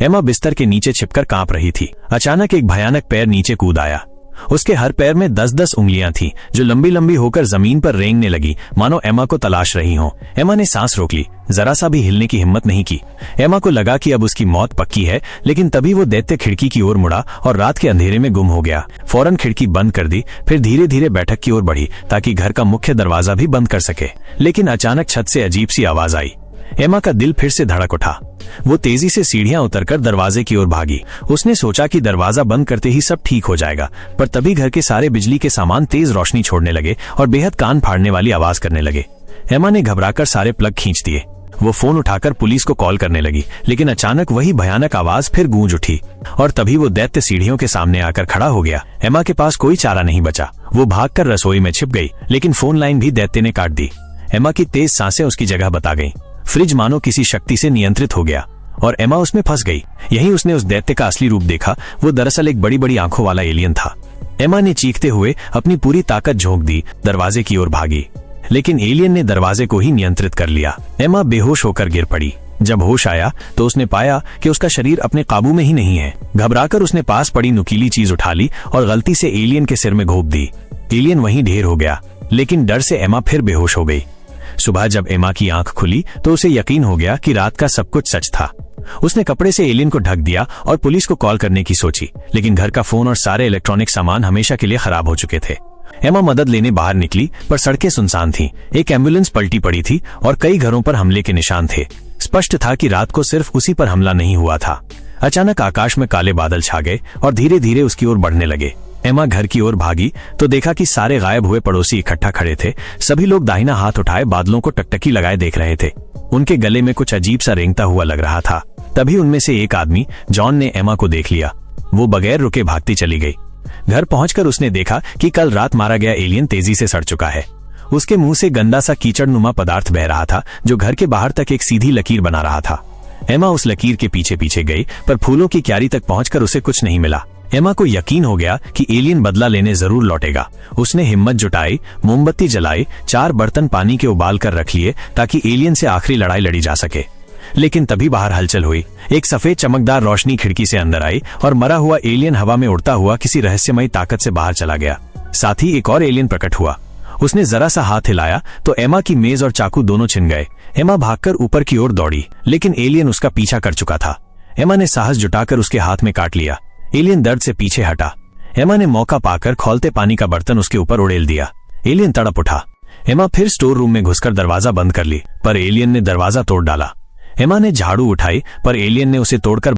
एमा बिस्तर के नीचे छिपकर कांप रही थी। अचानक एक भयानक पैर नीचे कूद आया। उसके हर पैर में 10-10 उंगलियां थीं, जो लंबी लंबी होकर जमीन पर रेंगने लगी, मानो एमा को तलाश रही हों। एमा ने सांस रोक ली, जरा सा भी हिलने की हिम्मत नहीं की। एमा को लगा कि अब उसकी मौत पक्की है, लेकिन तभी वो दैत्य खिड़की की ओर मुड़ा और रात के अंधेरे में गुम हो गया। फौरन खिड़की बंद कर दी, फिर धीरे धीरे बैठक की ओर बढ़ी ताकि घर का मुख्य दरवाजा भी बंद कर सके। लेकिन अचानक छत से अजीब सी आवाज आई। एमा का दिल फिर से धड़क उठा। वो तेजी से सीढ़ियां उतरकर दरवाजे की ओर भागी। उसने सोचा कि दरवाजा बंद करते ही सब ठीक हो जाएगा, पर तभी घर के सारे बिजली के सामान तेज रोशनी छोड़ने लगे और बेहद कान फाड़ने वाली आवाज करने लगे। एमा ने घबराकर सारे प्लग खींच दिए। वो फोन उठाकर पुलिस को कॉल करने लगी, लेकिन अचानक वही भयानक आवाज फिर गूंज उठी और तभी वो दैत्य सीढ़ियों के सामने आकर खड़ा हो गया। एमा के पास कोई चारा नहीं बचा। वो भागकर रसोई में छिप गई, लेकिन फोन लाइन भी दैत्य ने काट दी। एमा की तेज सांसें उसकी जगह बता गईं। फ्रिज मानो किसी शक्ति से नियंत्रित हो गया और एमा उसमें फंस गई। यहीं उसने उस दैत्य का असली रूप देखा। वो दरअसल एक बड़ी बड़ी आंखों वाला एलियन था। एमा ने चीखते हुए अपनी पूरी ताकत झोंक दी, दरवाजे की ओर भागी, लेकिन एलियन ने दरवाजे को ही नियंत्रित कर लिया। एमा बेहोश होकर गिर पड़ी। जब होश आया तो उसने पाया कि उसका शरीर अपने काबू में ही नहीं है। घबराकर उसने पास पड़ी नुकीली चीज उठा ली और गलती से एलियन के सिर में घोंप दी। एलियन वहीं ढेर हो गया, लेकिन डर से एमा फिर बेहोश हो गई। सुबह जब एमा की आंख खुली तो उसे यकीन हो गया कि रात का सब कुछ सच था। उसने कपड़े से एलियन को ढक दिया और पुलिस को कॉल करने की सोची, लेकिन घर का फोन और सारे इलेक्ट्रॉनिक सामान हमेशा के लिए खराब हो चुके थे। एमा मदद लेने बाहर निकली, पर सड़कें सुनसान थीं। एक एम्बुलेंस पलटी पड़ी थी और कई घरों पर हमले के निशान थे। स्पष्ट था कि रात को सिर्फ उसी पर हमला नहीं हुआ था। अचानक आकाश में काले बादल छा गए और धीरे धीरे उसकी ओर बढ़ने लगे। एमा घर की ओर भागी तो देखा कि सारे गायब हुए पड़ोसी इकट्ठा खड़े थे। सभी लोग दाहिना हाथ उठाए बादलों को टकटकी लगाए देख रहे थे। उनके गले में कुछ अजीब सा रेंगता हुआ लग रहा था। तभी उनमें से एक आदमी, जॉन, ने एमा को देख लिया। वो बगैर रुके भागती चली गई। घर पहुंचकर उसने देखा कि कल रात मारा गया एलियन तेजी से सड़ चुका है। उसके मुंह से गंदा सा कीचड़नुमा पदार्थ बह रहा था, जो घर के बाहर तक एक सीधी लकीर बना रहा था। एमा उस लकीर के पीछे पीछे गई, पर फूलों की क्यारी तक पहुंचकर उसे कुछ नहीं मिला। एमा को यकीन हो गया कि एलियन बदला लेने जरूर लौटेगा। उसने हिम्मत जुटाई, मोमबत्ती जलाई, 4 बर्तन पानी के उबाल कर रख लिए ताकि एलियन से आखिरी लड़ाई लड़ी जा सके। लेकिन तभी बाहर हलचल हुई। एक सफेद चमकदार रोशनी खिड़की से अंदर आई और मरा हुआ एलियन हवा में उड़ता हुआ किसी रहस्यमयी ताकत से बाहर चला गया। साथ ही एक और एलियन प्रकट हुआ। उसने जरा सा हाथ हिलाया तो एमा की मेज और चाकू दोनों छिन गए। एमा भागकर ऊपर की ओर दौड़ी, लेकिन एलियन उसका पीछा कर चुका था। एमा ने साहस जुटाकर उसके हाथ में काट लिया। एलियन दर्द से पीछे हटा। एमा ने मौका पाकर खौलते पानी का बर्तन उसके ऊपर उड़ेल दिया। एलियन तड़प उठा। एमा फिर स्टोर रूम में घुसकर दरवाजा बंद कर ली, पर एलियन ने दरवाजा तोड़ डाला। एमा ने झाड़ू उठाई, पर एलियन ने उसे तोड़कर